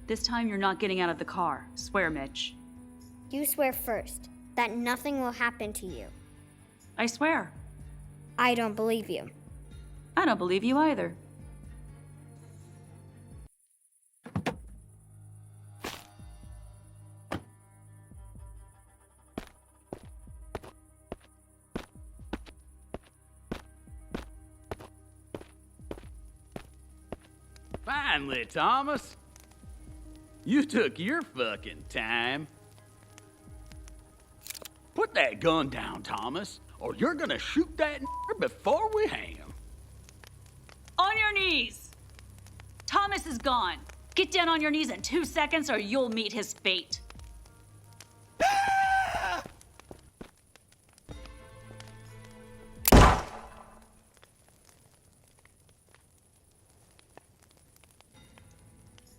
This time you're not getting out of the car. Swear, Mitch. You swear first that nothing will happen to you. I swear. I don't believe you. I don't believe you either. Finally, Thomas. You took your fucking time. Put that gun down, Thomas, or you're gonna shoot that before we hang him. On your knees! Thomas is gone. Get down on your knees in 2 seconds or you'll meet his fate.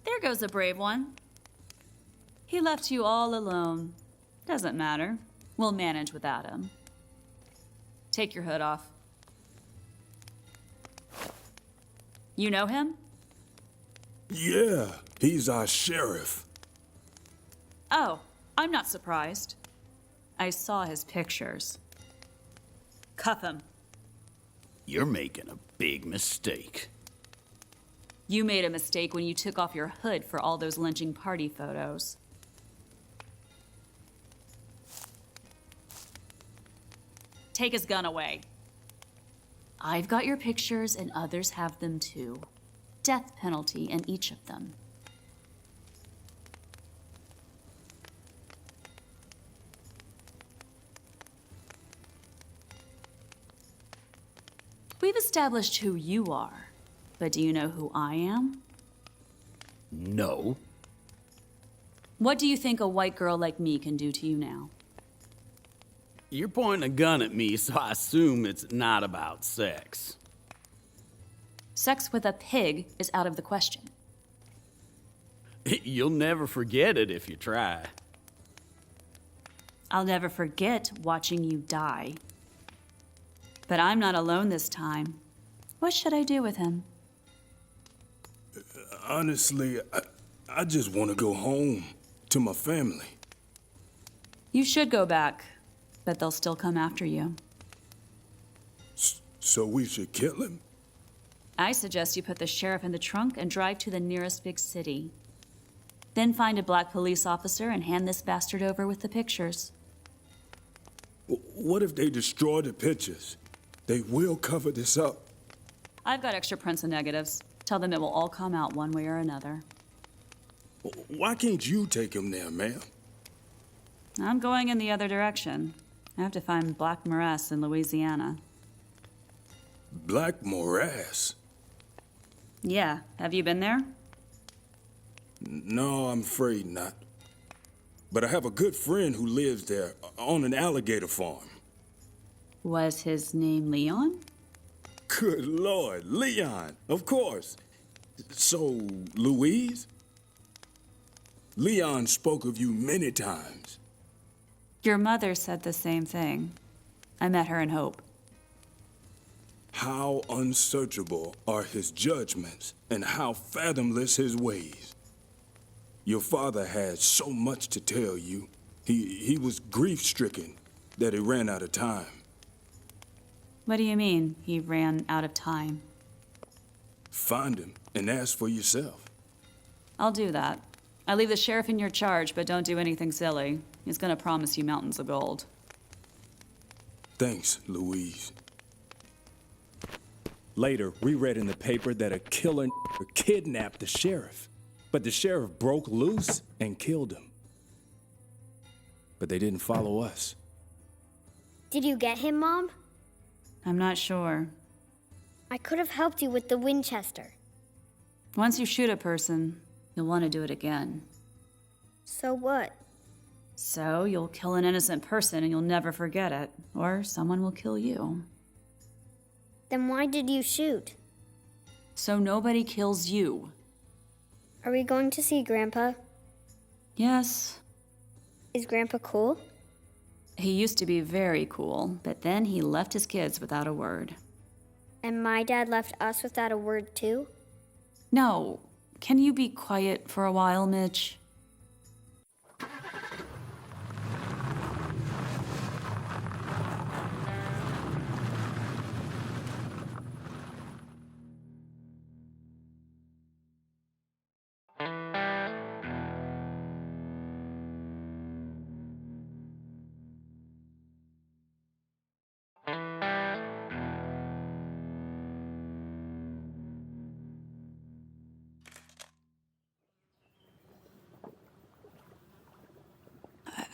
There goes a brave one. He left you all alone. Doesn't matter. We'll manage without him. Take your hood off. You know him? Yeah, he's our sheriff. Oh, I'm not surprised. I saw his pictures. Cuff him. You're making a big mistake. You made a mistake when you took off your hood for all those lynching party photos. Take his gun away. I've got your pictures and others have them too. Death penalty in each of them. We've established who you are, but do you know who I am? No. What do you think a white girl like me can do to you now? You're pointing a gun at me, so I assume it's not about sex. Sex with a pig is out of the question. You'll never forget it if you try. I'll never forget watching you die. But I'm not alone this time. What should I do with him? Honestly, I just want to go home to my family. You should go back, but they'll still come after you. So we should kill him? I suggest you put the sheriff in the trunk and drive to the nearest big city. Then find a black police officer and hand this bastard over with the pictures. What if they destroy the pictures? They will cover this up. I've got extra prints and negatives. Tell them it will all come out one way or another. Why can't you take him there, ma'am? I'm going in the other direction. I have to find Black Morass in Louisiana. Black Morass? Yeah, have you been there? No, I'm afraid not. But I have a good friend who lives there on an alligator farm. Was his name Leon? Good Lord, Leon, of course. So, Louise? Leon spoke of you many times. Your mother said the same thing. I met her in Hope. How unsearchable are his judgments and how fathomless his ways. Your father had so much to tell you. He was grief-stricken that he ran out of time. What do you mean, he ran out of time? Find him and ask for yourself. I'll do that. I leave the sheriff in your charge, but don't do anything silly. He's gonna promise you mountains of gold. Thanks, Louise. Later, we read in the paper that a killer kidnapped the sheriff, but the sheriff broke loose and killed him. But they didn't follow us. Did you get him, Mom? I'm not sure. I could have helped you with the Winchester. Once you shoot a person, you'll want to do it again. So what? So you'll kill an innocent person and you'll never forget it, or someone will kill you. Then why did you shoot? So nobody kills you. Are we going to see Grandpa? Yes, Is Grandpa cool? he used to be very cool, but then he left his kids without a word. And my dad left us without a word too? No, can you be quiet for a while, Mitch?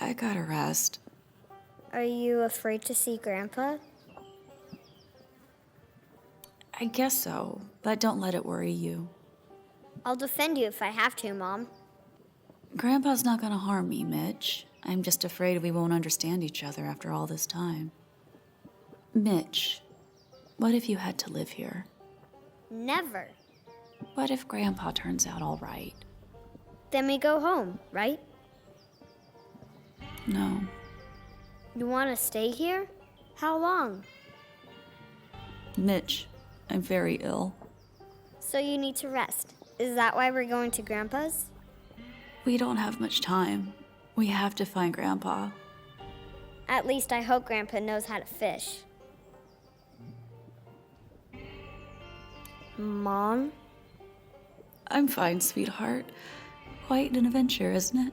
I gotta rest. Are you afraid to see Grandpa? I guess so, but don't let it worry you. I'll defend you if I have to, Mom. Grandpa's not gonna harm me, Mitch. I'm just afraid we won't understand each other after all this time. Mitch, what if you had to live here? Never. What if Grandpa turns out all right? Then we go home, right? No. You want to stay here? How long? Mitch, I'm very ill. So you need to rest. Is that why we're going to Grandpa's? We don't have much time. We have to find Grandpa. At least I hope Grandpa knows how to fish. Mom? I'm fine, sweetheart. Quite an adventure, isn't it?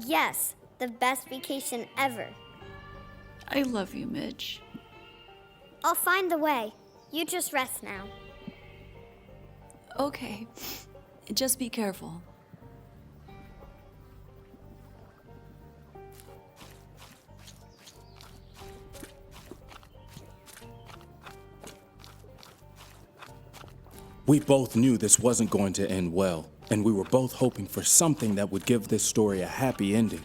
Yes, the best vacation ever. I love you, Mitch. I'll find the way. You just rest now. Okay. Just be careful. We both knew this wasn't going to end well, and we were both hoping for something that would give this story a happy ending.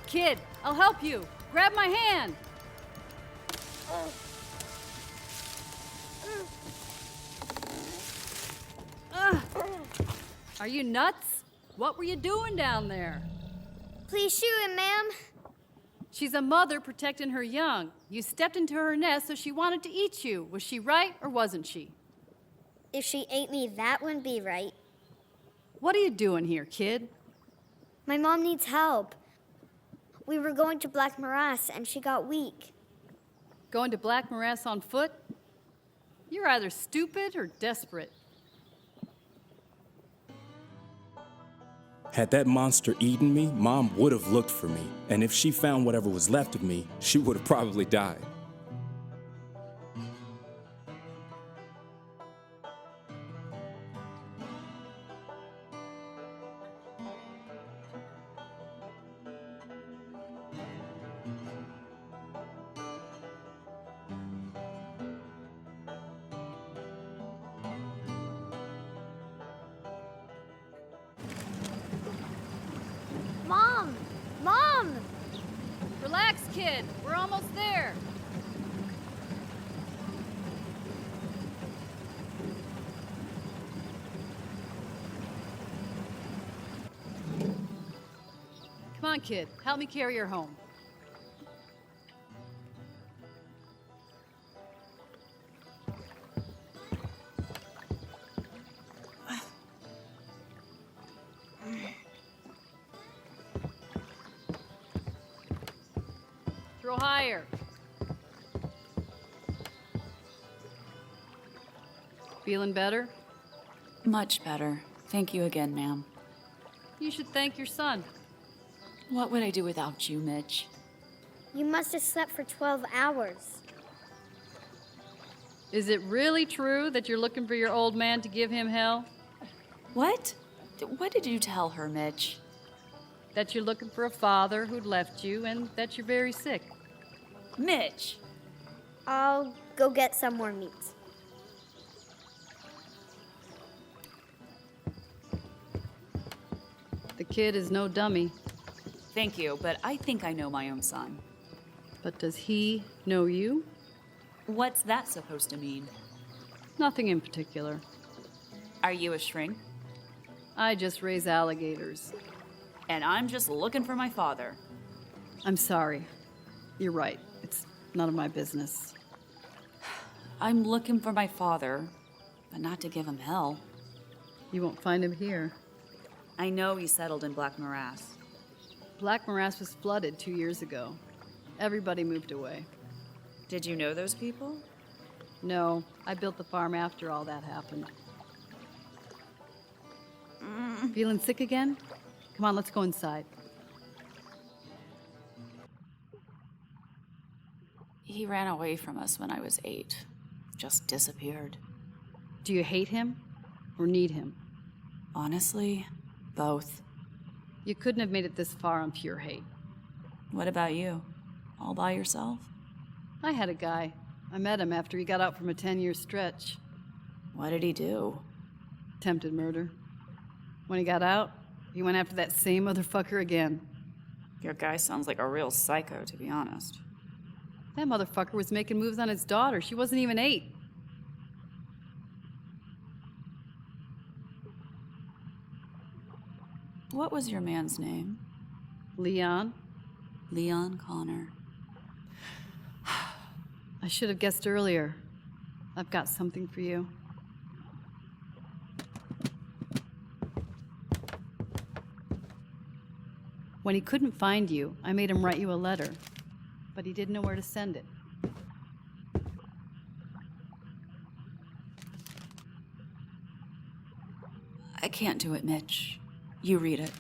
Kid, I'll help you. Grab my hand. Are you nuts? What were you doing down there? Please shoot him, ma'am. She's a mother protecting her young. You stepped into her nest so she wanted to eat you. Was she right or wasn't she? If she ate me, that wouldn't be right. What are you doing here, kid? My mom needs help. We were going to Black Morass, and she got weak. Going to Black Morass on foot? You're either stupid or desperate. Had that monster eaten me, Mom would have looked for me. And if she found whatever was left of me, she would have probably died. Mom! Mom! Relax, kid. We're almost there. Come on, kid. Help me carry her home. Throw higher. Feeling better? Much better. Thank you again, ma'am. You should thank your son. What would I do without you, Mitch? You must have slept for 12 hours. Is it really true that you're looking for your old man to give him hell? What? What did you tell her, Mitch? That you're looking for a father who'd left you and that you're very sick? Mitch! I'll go get some more meat. The kid is no dummy. Thank you, but I think I know my own son. But does he know you? What's that supposed to mean? Nothing in particular. Are you a shrink? I just raise alligators. And I'm just looking for my father. I'm sorry. You're right. It's none of my business. I'm looking for my father, but not to give him hell. You won't find him here. I know he settled in Black Morass. Black Morass was flooded 2 years ago. Everybody moved away. Did you know those people? No, I built the farm after all that happened. Feeling sick again? Come on, let's go inside. He ran away from us when I was 8. Just disappeared. Do you hate him or need him? Honestly, both. You couldn't have made it this far on pure hate. What about you? All by yourself? I had a guy. I met him after he got out from a 10-year stretch. What did he do? Attempted murder. When he got out, he went after that same motherfucker again. Your guy sounds like a real psycho, to be honest. That motherfucker was making moves on his daughter. She wasn't even 8. What was your man's name? Leon? Leon Connor. I should have guessed earlier. I've got something for you. When he couldn't find you, I made him write you a letter, but he didn't know where to send it. I can't do it, Mitch. You read it.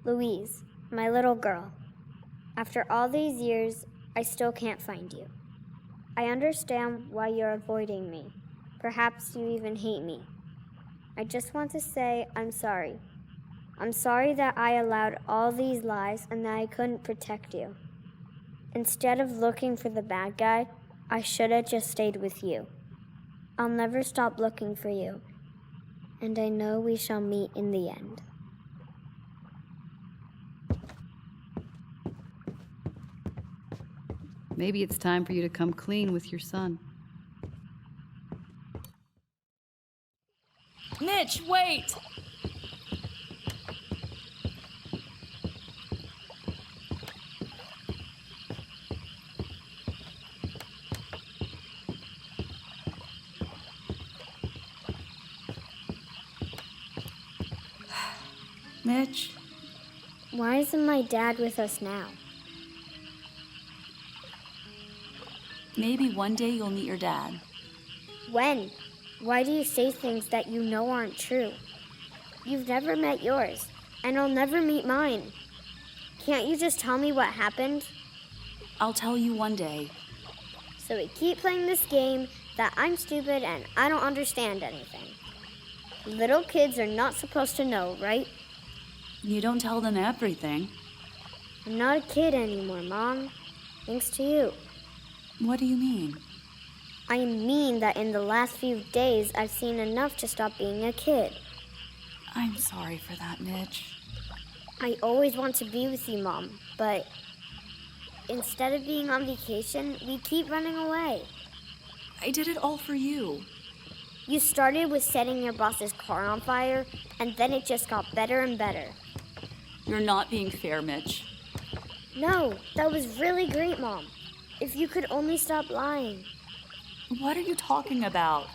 Louise, my little girl. After all these years, I still can't find you. I understand why you're avoiding me. Perhaps you even hate me. I just want to say I'm sorry. I'm sorry that I allowed all these lies and that I couldn't protect you. Instead of looking for the bad guy, I should have just stayed with you. I'll never stop looking for you, and I know we shall meet in the end. Maybe it's time for you to come clean with your son. Mitch, wait! Mitch, Why isn't my dad with us now? maybe one day you'll meet your dad. When? Why do you say things that you know aren't true? You've never met yours, and I'll never meet mine. Can't you just tell me what happened? I'll tell you one day. So we keep playing this game that I'm stupid and I don't understand anything. Little kids are not supposed to know, right? You don't tell them everything. I'm not a kid anymore, Mom. Thanks to you. What do you mean? I mean that in the last few days, I've seen enough to stop being a kid. I'm sorry for that, Mitch. I always want to be with you, Mom, but instead of being on vacation, we keep running away. I did it all for you. You started with setting your boss's car on fire, and then it just got better and better. You're not being fair, Mitch. No, that was really great, Mom. If you could only stop lying. What are you talking about?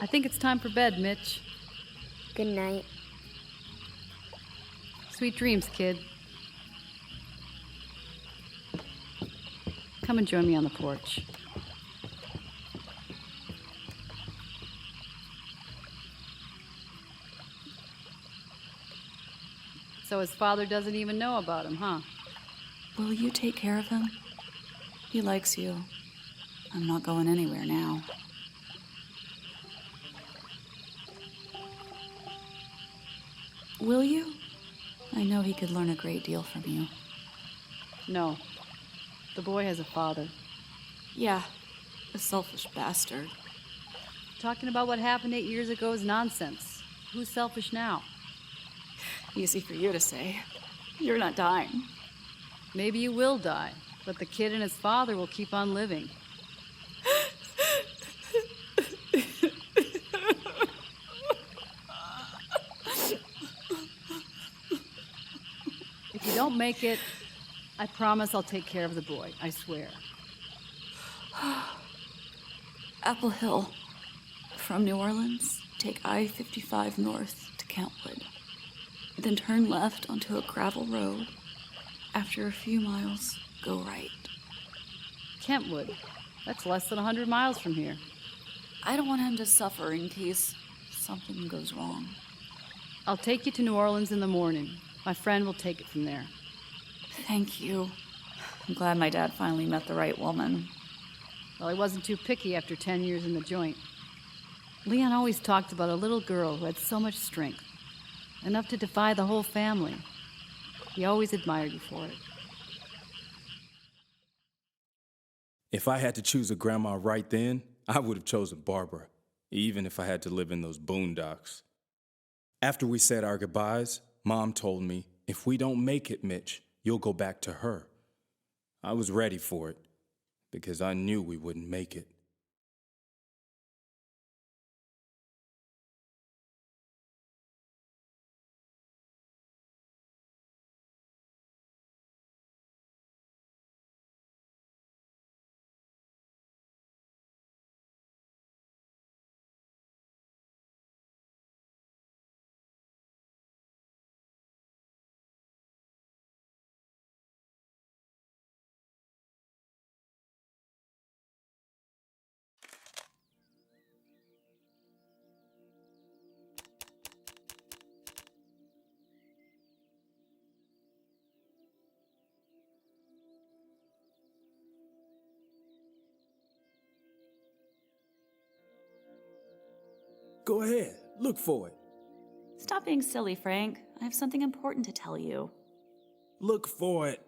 I think it's time for bed, Mitch. Good night. Sweet dreams, kid. Come and join me on the porch. So his father doesn't even know about him, huh? Will you take care of him? He likes you. I'm not going anywhere now. Will you? I know he could learn a great deal from you. No. The boy has a father. Yeah, a selfish bastard. Talking about what happened 8 years ago is nonsense. Who's selfish now? Easy for you to say. You're not dying. Maybe you will die, but the kid and his father will keep on living. If you don't make it, I promise I'll take care of the boy. I swear. Apple Hill. From New Orleans, take I-55 north to Kentwood. Then turn left onto a gravel road. After a few miles, go right. Kentwood. That's less than 100 miles from here. I don't want him to suffer in case something goes wrong. I'll take you to New Orleans in the morning. My friend will take it from there. Thank you. I'm glad my dad finally met the right woman. Well, he wasn't too picky after 10 years in the joint. Leon always talked about a little girl who had so much strength, enough to defy the whole family. He always admired you for it. If I had to choose a grandma right then, I would have chosen Barbara, even if I had to live in those boondocks. After we said our goodbyes, Mom told me, if we don't make it, Mitch, you'll go back to her. I was ready for it, because I knew we wouldn't make it. Go ahead, look for it. Stop being silly, Frank. I have something important to tell you. Look for it.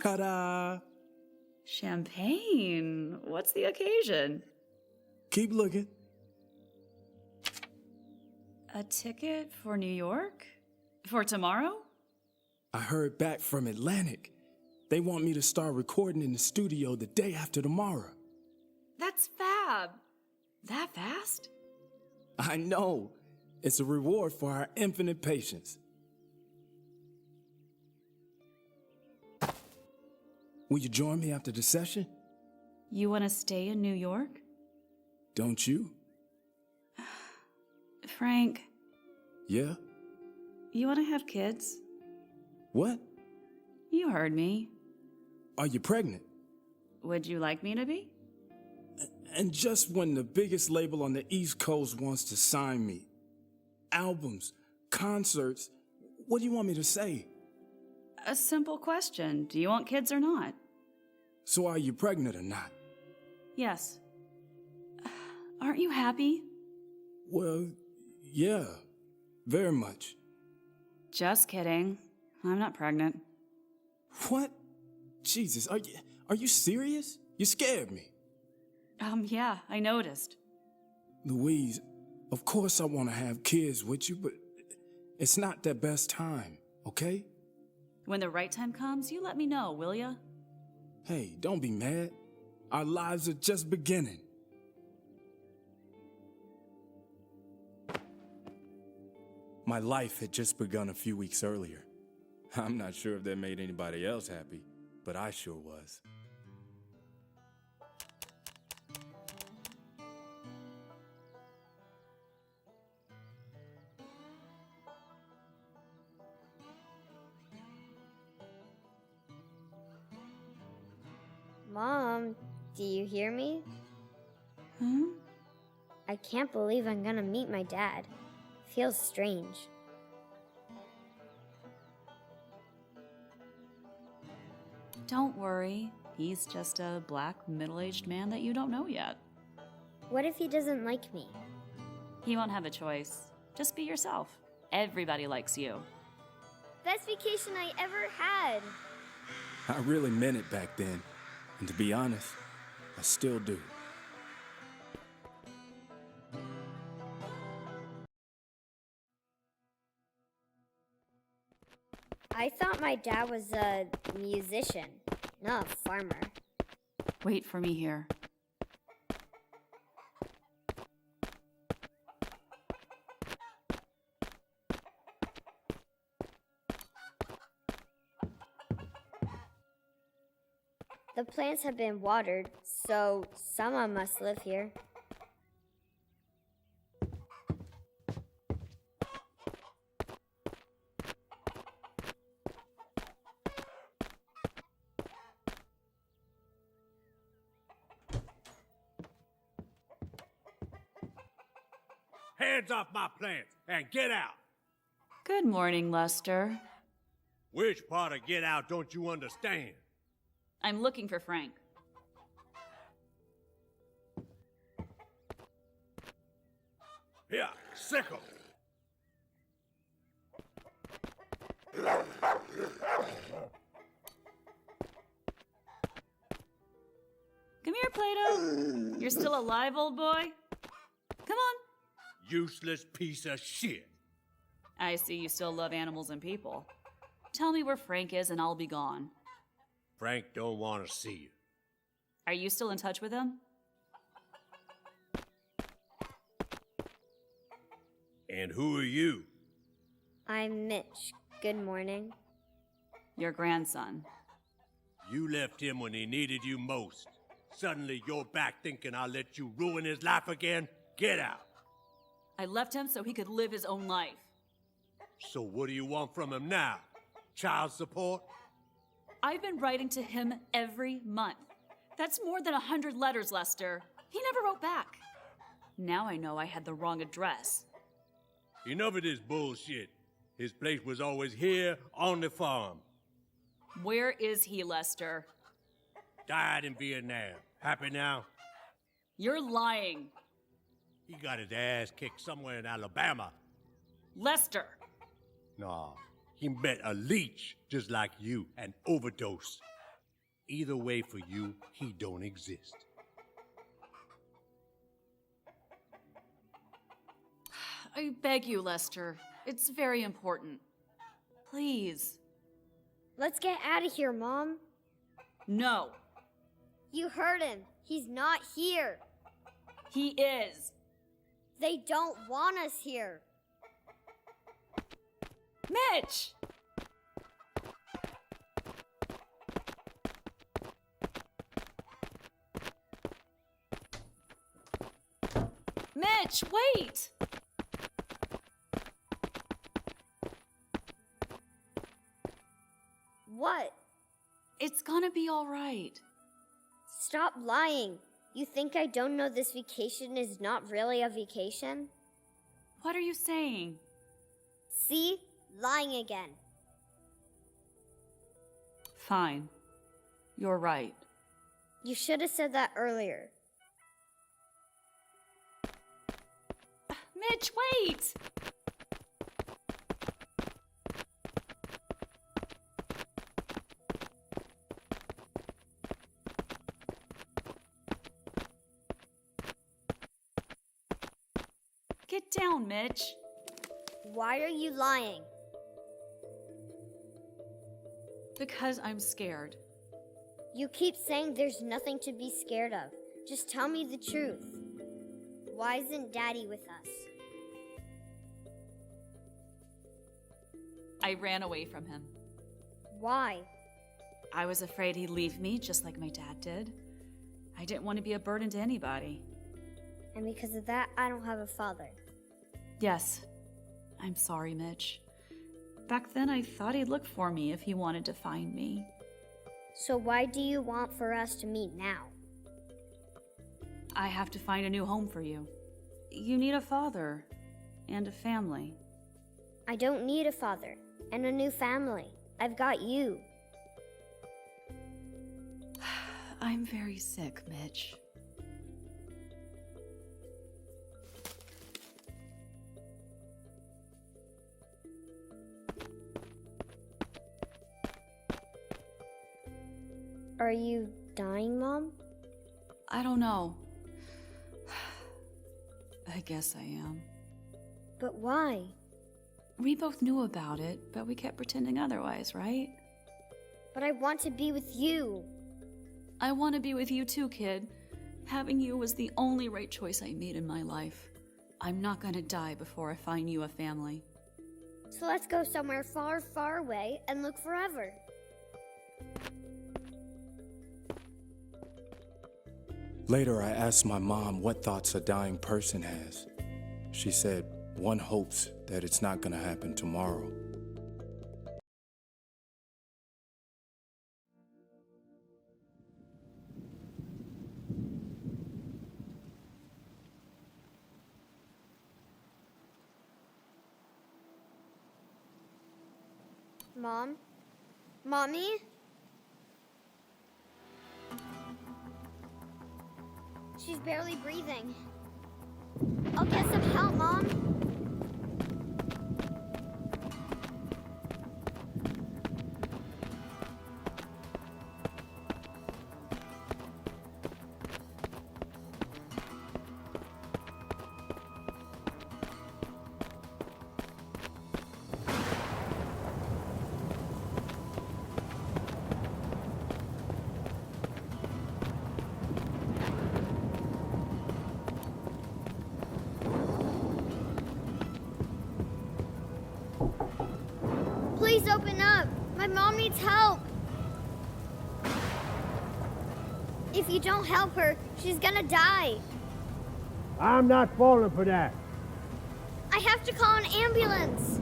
Ta-da! Champagne. What's the occasion? Keep looking. A ticket for New York? For tomorrow? I heard back from Atlantic. They want me to start recording in the studio the day after tomorrow. That's fab. That fast? I know. It's a reward for our infinite patience. Will you join me after the session? You want to stay in New York? Don't you? Frank, Yeah? you want to have kids? What? You heard me. Are you pregnant? Would you like me to be? And just when the biggest label on the East Coast wants to sign me, albums, concerts, what do you want me to say? A simple question. Do you want kids or not? So are you pregnant or not? Yes. Aren't you happy? Well, yeah, very much. Just kidding. I'm not pregnant. What? Jesus, are you serious? You scared me. Yeah, I noticed. Louise, of course I want to have kids with you, but it's not the best time, okay? When the right time comes, you let me know, will ya? Hey, don't be mad. Our lives are just beginning. My life had just begun a few weeks earlier. I'm not sure if that made anybody else happy, but I sure was. Mom, do you hear me? Hmm? I can't believe I'm gonna meet my dad. Feels strange. Don't worry. He's just a black, middle-aged man that you don't know yet. What if he doesn't like me? He won't have a choice. Just be yourself. Everybody likes you. Best vacation I ever had. I really meant it back then, and to be honest, I still do. I thought my dad was a musician, not a farmer. Wait for me here. The plants have been watered, so someone must live here. Hands off my plants and get out. Good morning, Lester. Which part of get out don't you understand? I'm looking for Frank. Here, sickle. Come here, Plato. You're still alive, old boy? Come on. Useless piece of shit. I see you still love animals and people. Tell me where Frank is and I'll be gone. Frank don't want to see you. Are you still in touch with him? And who are you? I'm Mitch. Good morning. Your grandson. You left him when he needed you most. Suddenly you're back thinking I'll let you ruin his life again? Get out. I left him so he could live his own life. So what do you want from him now? Child support? I've been writing to him every month. That's more than 100 letters, Lester. He never wrote back. Now I know I had the wrong address. Enough of this bullshit. His place was always here on the farm. Where is he, Lester? Died in Vietnam. Happy now? You're lying. He got his ass kicked somewhere in Alabama. Lester! Nah, he met a leech just like you, an overdose. Either way for you, he don't exist. I beg you, Lester. It's very important. Please. Let's get out of here, Mom. No, You heard him. He's not here. he is. They don't want us here. Mitch! Mitch, wait! What? It's gonna be all right. Stop lying. You think I don't know this vacation is not really a vacation? What are you saying? See? Lying again. Fine. You're right. You should have said that earlier. Mitch, wait! Get down, Mitch. Why are you lying? Because I'm scared. You keep saying there's nothing to be scared of. Just tell me the truth. Why isn't Daddy with us? I ran away from him. Why? I was afraid he'd leave me just like my dad did. I didn't want to be a burden to anybody. And because of that, I don't have a father. Yes. I'm sorry, Mitch. Back then, I thought he'd look for me if he wanted to find me. So why do you want for us to meet now? I have to find a new home for you. You need a father and a family. I don't need a father and a new family. I've got you. I'm very sick, Mitch. Are you dying, Mom? I don't know. I guess I am. But why? We both knew about it, but we kept pretending otherwise, right? But I want to be with you. I want to be with you too, kid. Having you was the only right choice I made in my life. I'm not gonna die before I find you a family. So let's go somewhere far, far away and look forever. Later, I asked my mom what thoughts a dying person has. She said, one hopes that it's not gonna happen tomorrow. Mom? Mommy? She's barely breathing. I'll get some help, Mom. Please open up. My mom needs help. If you don't help her, she's gonna die. I'm not falling for that. I have to call an ambulance.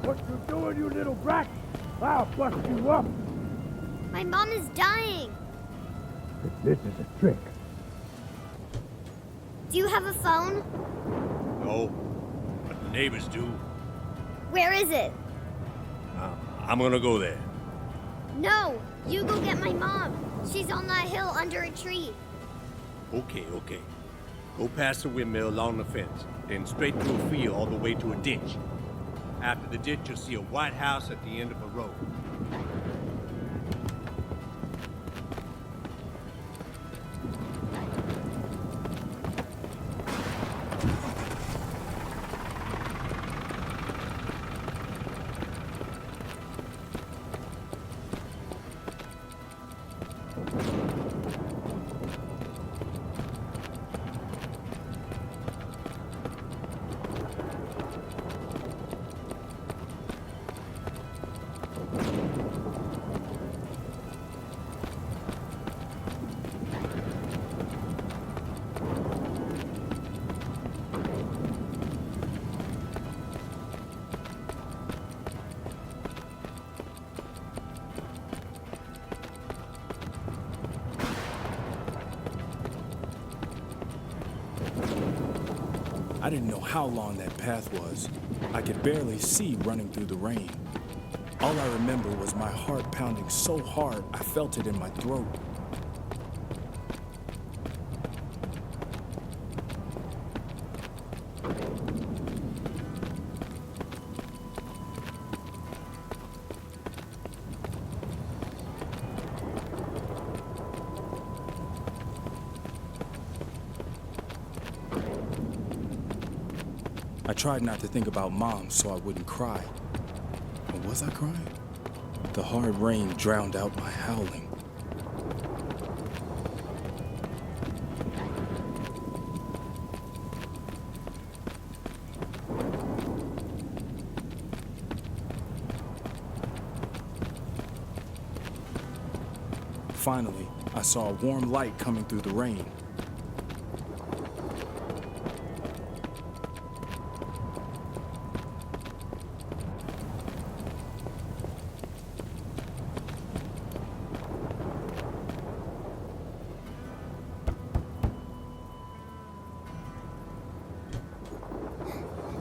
What you doing, you little brat? I'll bust you up. My mom is dying. This is a trick. Do you have a phone? No, but the neighbors do. Where is it? I'm gonna go there. No, you go get my mom. She's on that hill under a tree. Okay. Go past the windmill along the fence, then straight through a field all the way to a ditch. After the ditch, you'll see a white house at the end of a road. I didn't know how long that path was. I could barely see running through the rain. All I remember was my heart pounding so hard I felt it in my throat. I tried not to think about Mom so I wouldn't cry. Or was I crying? The hard rain drowned out my howling. Finally, I saw a warm light coming through the rain.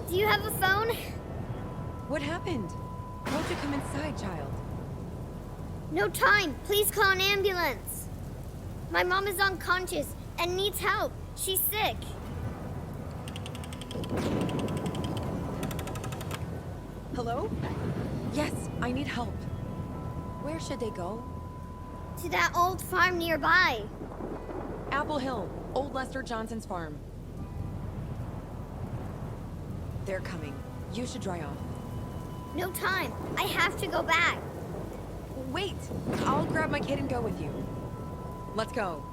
Do you have a phone? What happened? Won't you come inside, child? No time. Please call an ambulance. My mom is unconscious and needs help. She's sick. Hello? Yes, I need help. Where should they go? To that old farm nearby. Apple Hill, Old Lester Johnson's farm. They're coming. You should dry off. No time. I have to go back. Wait! I'll grab my kid and go with you. Let's go.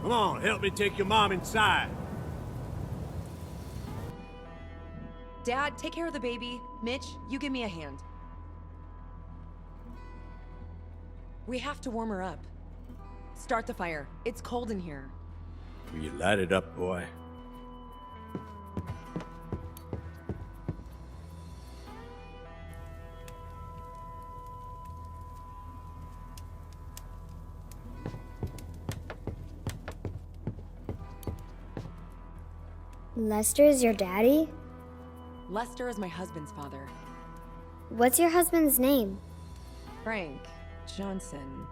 Come on, help me take your mom inside. Dad, take care of the baby. Mitch, you give me a hand. We have to warm her up. Start the fire. It's cold in here. Will you light it up, boy? Lester is your daddy? Lester is my husband's father. What's your husband's name? Frank Johnson.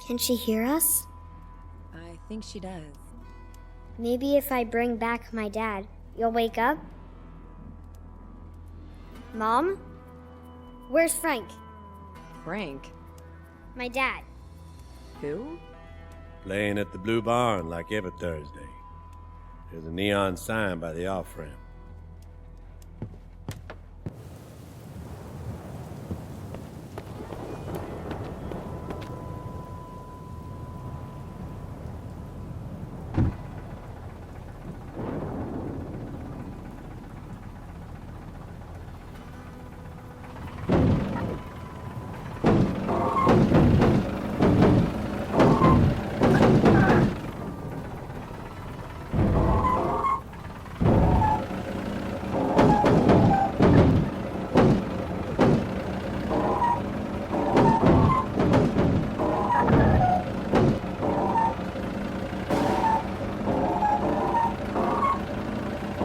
Can she hear us? I think she does. Maybe if I bring back my dad, you'll wake up? Mom? Where's Frank? Frank? My dad. Who? Playing at the Blue Barn like every Thursday. There's a neon sign by the off-ramp.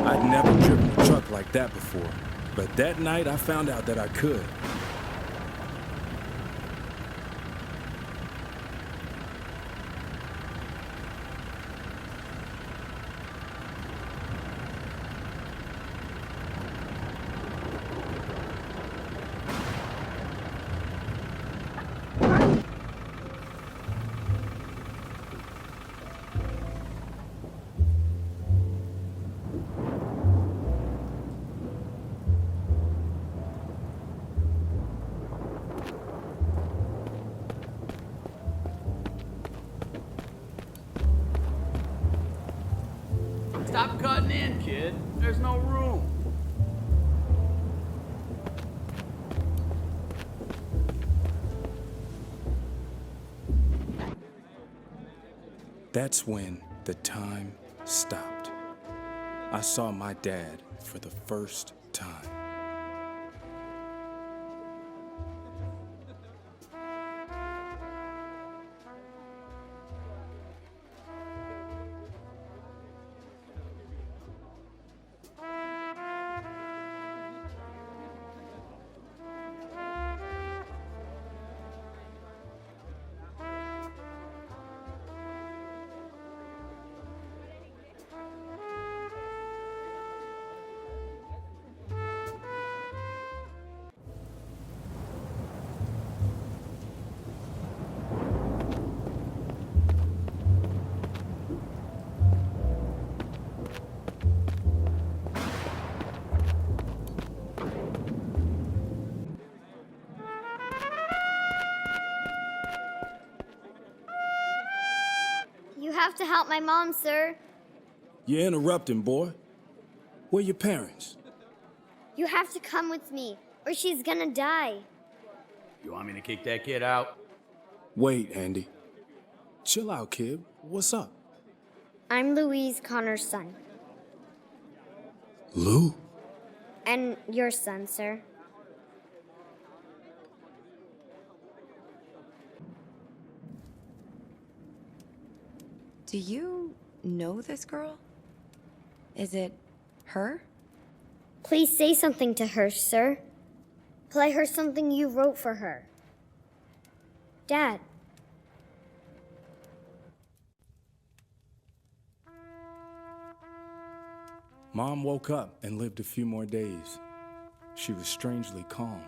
I'd never driven a truck like that before, but that night I found out that I could. cutting in, kid. There's no room. That's when the time stopped. I saw my dad for the first time. You have to help my mom, sir. You're interrupting, boy. Where your parents? You have to come with me, or she's gonna die. You want me to kick that kid out? Wait, Andy. Chill out, kid. What's up? I'm Louise Connor's son. Lou? And your son, sir. Do you know this girl? Is it her? Please say something to her, sir. Play her something you wrote for her. Dad. Mom woke up and lived a few more days. She was strangely calm.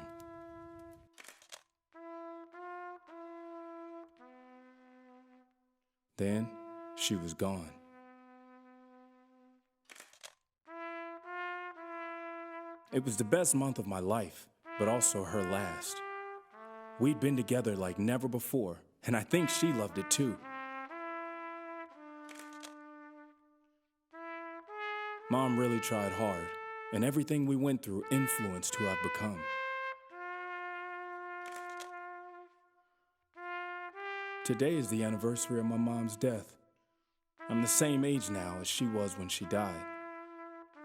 Then she was gone. It was the best month of my life, but also her last. We'd been together like never before, and I think she loved it too. Mom really tried hard, and everything we went through influenced who I've become. Today is the anniversary of my mom's death. I'm the same age now as she was when she died.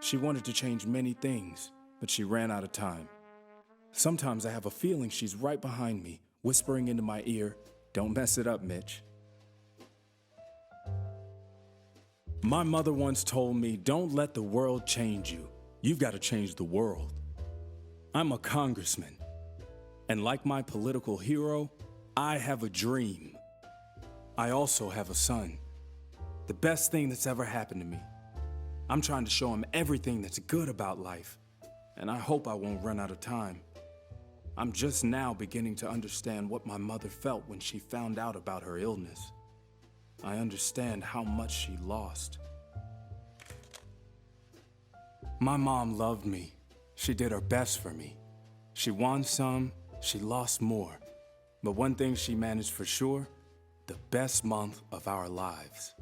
She wanted to change many things, but she ran out of time. Sometimes I have a feeling she's right behind me, whispering into my ear, "Don't mess it up, Mitch." My mother once told me, "Don't let the world change you. You've got to change the world." I'm a congressman, and like my political hero, I have a dream. I also have a son. The best thing that's ever happened to me. I'm trying to show him everything that's good about life, and I hope I won't run out of time. I'm just now beginning to understand what my mother felt when she found out about her illness. I understand how much she lost. My mom loved me. She did her best for me. She won some, she lost more. But one thing she managed for sure, the best month of our lives.